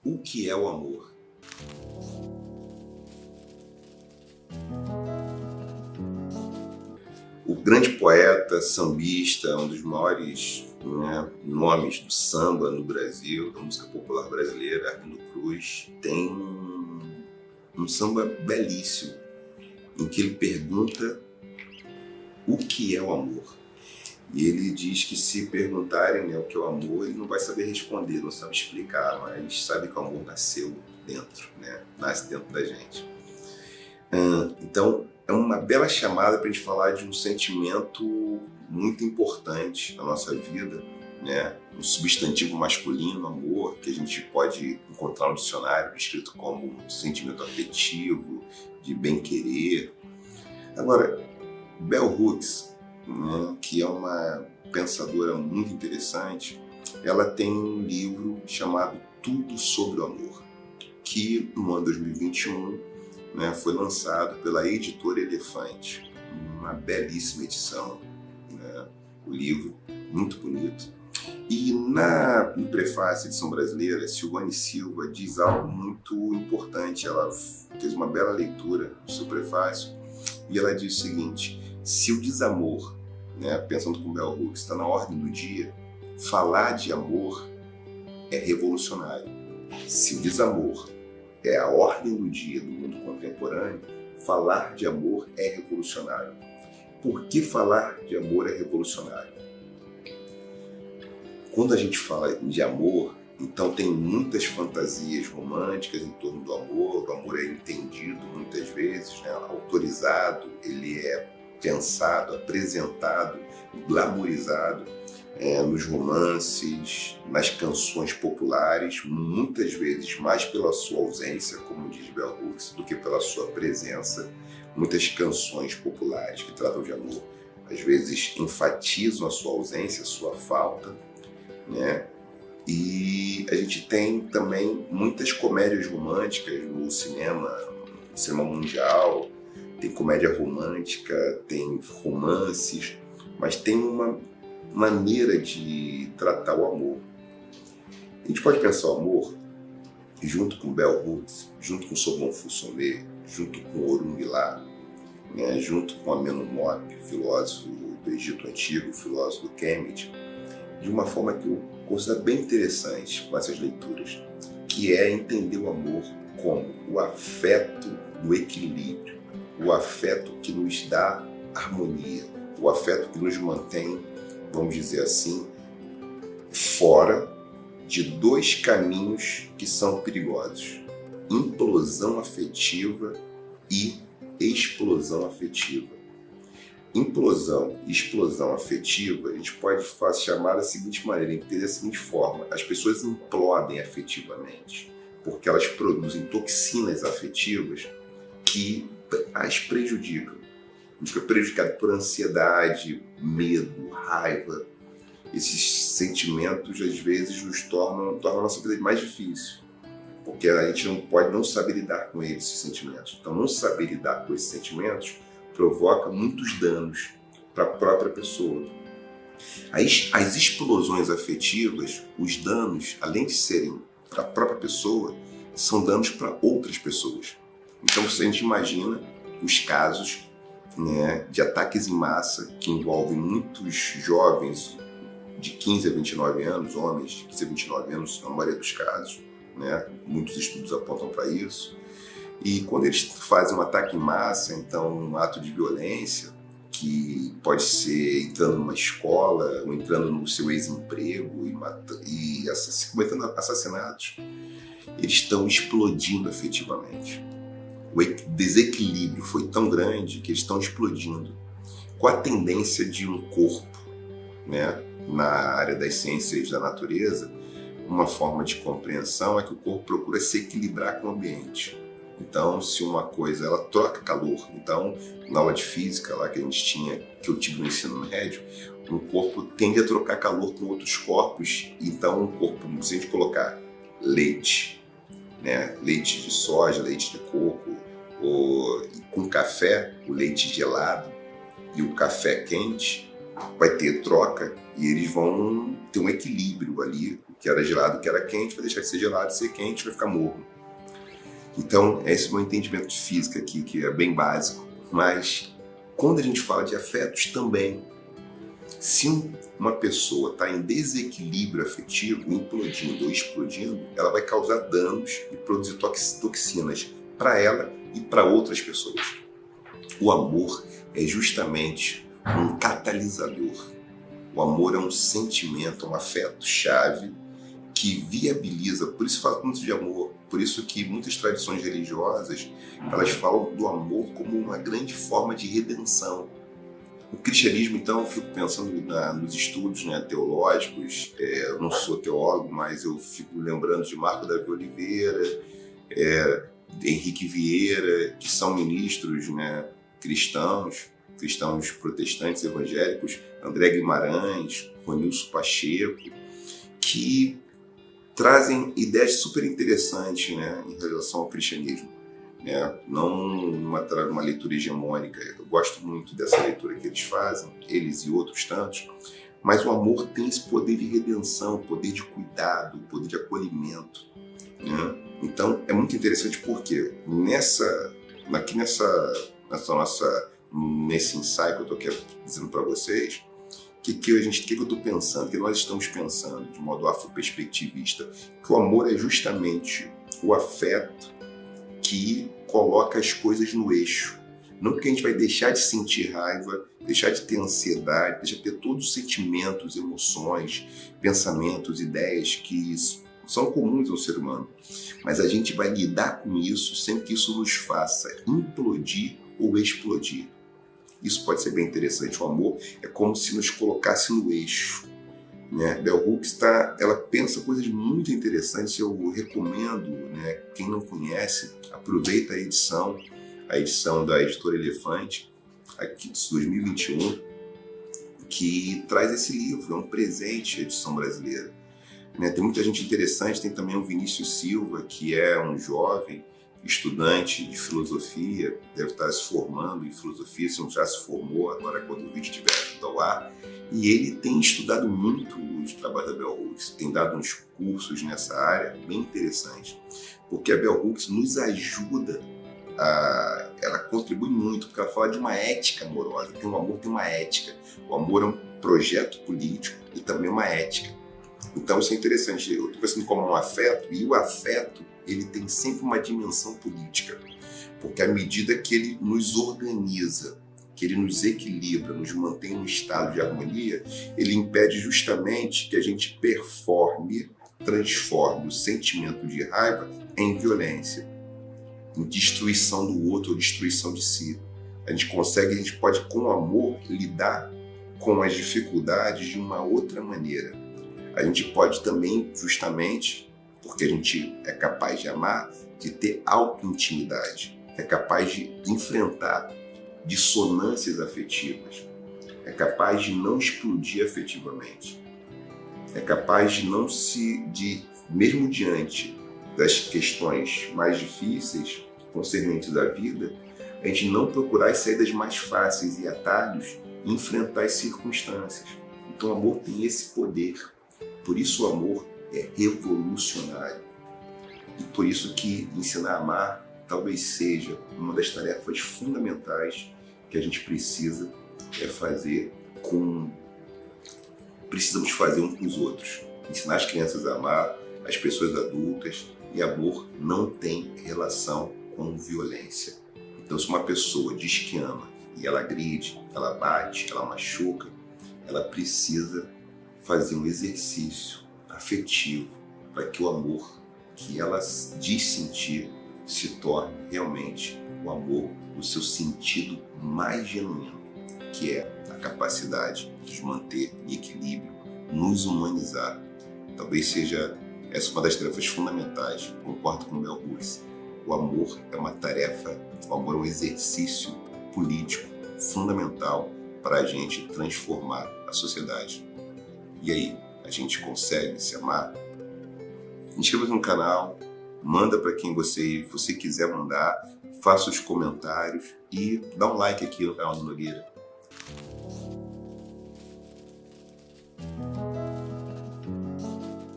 O que é o amor? O grande poeta, sambista, um dos maiores nomes do samba no Brasil, da música popular brasileira, Arlindo Cruz, tem um samba belíssimo, em que ele pergunta o que é o amor. E ele diz que se perguntarem o que é o amor, ele não vai saber responder, não sabe explicar, mas sabe que o amor nasceu dentro, nasce dentro da gente. Então, é uma bela chamada para a gente falar de um sentimento muito importante na nossa vida, um substantivo masculino, amor, que a gente pode encontrar no dicionário, escrito como um sentimento afetivo, de bem-querer. Agora, Bell Hooks, que é uma pensadora muito interessante, ela tem um livro chamado Tudo sobre o Amor, que no ano 2021 foi lançado pela editora Elefante, uma belíssima edição, o livro, muito bonito. E no prefácio, edição brasileira, Silvane Silva diz algo muito importante. Ela fez uma bela leitura do seu prefácio e ela diz o seguinte: se o desamor, pensando com Bell Hooks, está na ordem do dia, falar de amor é revolucionário. Se o desamor é a ordem do dia do mundo contemporâneo, falar de amor é revolucionário. Por que falar de amor é revolucionário? Quando a gente fala de amor, então tem muitas fantasias românticas em torno do amor. O amor é entendido muitas vezes, autorizado, ele é pensado, apresentado, glamourizado nos romances, nas canções populares, muitas vezes mais pela sua ausência, como diz Bell Hooks, do que pela sua presença. Muitas canções populares que tratam de amor, às vezes enfatizam a sua ausência, a sua falta, E a gente tem também muitas comédias românticas no cinema mundial. Tem comédia romântica, tem romances, mas tem uma maneira de tratar o amor. A gente pode pensar o amor junto com Bell Hooks, junto com Sobon Fussonet, junto com Orunmila, junto com Amenhotep, filósofo do Egito Antigo, filósofo do Kemet, de uma forma que eu considero bem interessante com essas leituras, que é entender o amor como o afeto do equilíbrio, o afeto que nos dá harmonia, o afeto que nos mantém, vamos dizer assim, fora de dois caminhos que são perigosos: implosão afetiva e explosão afetiva. Implosão e explosão afetiva a gente pode chamar da seguinte maneira, entender da seguinte forma: as pessoas implodem afetivamente porque elas produzem toxinas afetivas que as prejudicam. A gente fica prejudicado por ansiedade, medo, raiva. Esses sentimentos às vezes nos tornam a nossa vida mais difícil, porque a gente não pode não saber lidar com esses sentimentos. Então, não saber lidar com esses sentimentos provoca muitos danos para a própria pessoa. As explosões afetivas, os danos, além de serem para a própria pessoa, são danos para outras pessoas. Então, se a gente imagina os casos de ataques em massa que envolvem muitos jovens de 15 a 29 anos, homens de 15 a 29 anos, na maioria dos casos, muitos estudos apontam para isso. E quando eles fazem um ataque em massa, então um ato de violência, que pode ser entrando numa escola ou entrando no seu ex-emprego e cometendo assassinatos, eles estão explodindo afetivamente. O desequilíbrio foi tão grande que eles estão explodindo. Com a tendência de um corpo, na área das ciências da natureza, uma forma de compreensão é que o corpo procura se equilibrar com o ambiente. Então, se uma coisa, ela troca calor. Então, na aula de física lá que eu tive no ensino médio, um corpo tende a trocar calor com outros corpos. Então, um corpo, se a gente colocar leite, leite de soja, leite de coco, ou com café, o leite gelado e o café quente, vai ter troca e eles vão ter um equilíbrio ali. O que era gelado, o que era quente, vai deixar de ser gelado, ser quente, vai ficar morno. Então, esse é o meu entendimento de física aqui, que é bem básico. Mas, quando a gente fala de afetos também, se uma pessoa está em desequilíbrio afetivo, implodindo ou explodindo, ela vai causar danos e produzir toxinas para ela e para outras pessoas. O amor é justamente um catalisador. O amor é um sentimento, um afeto-chave que viabiliza, por isso fala muito de amor, por isso que muitas tradições religiosas, elas falam do amor como uma grande forma de redenção. O cristianismo, então, eu fico pensando nos estudos, né, teológicos, eu não sou teólogo, mas eu fico lembrando de Marco Davi Oliveira, Henrique Vieira, que são ministros, né, cristãos protestantes, evangélicos, André Guimarães, Ronilson Pacheco, que trazem ideias super interessantes, né, em relação ao cristianismo. Não uma leitura hegemônica. Eu gosto muito dessa leitura que eles fazem, eles e outros tantos, mas o amor tem esse poder de redenção, poder de cuidado, poder de acolhimento, né? Então é muito interessante porque nesse ensaio que eu estou dizendo para vocês, o que eu estou pensando, o que nós estamos pensando de modo afroperspectivista, que o amor é justamente o afeto que coloca as coisas no eixo. Não que a gente vai deixar de sentir raiva, deixar de ter ansiedade, deixar de ter todos os sentimentos, emoções, pensamentos, ideias que são comuns ao ser humano. Mas a gente vai lidar com isso sem que isso nos faça implodir ou explodir. Isso pode ser bem interessante. O amor é como se nos colocasse no eixo, né? Bell Hooks ela pensa coisas muito interessantes. Eu recomendo, né, quem não conhece, aproveita a edição da editora Elefante, aqui de 2021, que traz esse livro, é um presente à edição brasileira, né? Tem muita gente interessante, tem também o Vinícius Silva, que é um jovem estudante de filosofia, deve estar se formando em filosofia, se não já se formou, agora quando o vídeo estiver ao ar, e ele tem estudado muito os trabalhos da Bell Hooks, tem dado uns cursos nessa área bem interessantes, porque a Bell Hooks nos ajuda, ela contribui muito, porque ela fala de uma ética amorosa, o amor tem uma ética, o amor é um projeto político e também uma ética. Então isso é interessante, eu estou pensando como um afeto, e o afeto ele tem sempre uma dimensão política, porque à medida que ele nos organiza, que ele nos equilibra, nos mantém num estado de harmonia, ele impede justamente que a gente transforme o sentimento de raiva em violência, em destruição do outro ou destruição de si. A gente pode com o amor lidar com as dificuldades de uma outra maneira. A gente pode também, justamente, porque a gente é capaz de amar, de ter auto-intimidade, é capaz de enfrentar dissonâncias afetivas, é capaz de não explodir afetivamente, é capaz de mesmo diante das questões mais difíceis, concernentes à vida, a gente não procurar as saídas mais fáceis e atalhos e enfrentar as circunstâncias. Então o amor tem esse poder. Por isso o amor é revolucionário. E por isso que ensinar a amar talvez seja uma das tarefas fundamentais que a gente precisamos fazer uns com os outros. Ensinar as crianças a amar, as pessoas adultas, e amor não tem relação com violência. Então se uma pessoa diz que ama e ela agride, ela bate, ela machuca, ela precisa fazer um exercício afetivo para que o amor que ela diz sentir se torne realmente o amor no seu sentido mais genuíno, que é a capacidade de nos manter em equilíbrio, nos humanizar. Talvez seja essa uma das tarefas fundamentais, concordo com o Bell Hooks. O amor é uma tarefa, o amor é um exercício político fundamental para a gente transformar a sociedade. E aí, a gente consegue se amar? Inscreva-se no canal, manda para quem você quiser mandar, faça os comentários e dá um like aqui no canal do Nogueira.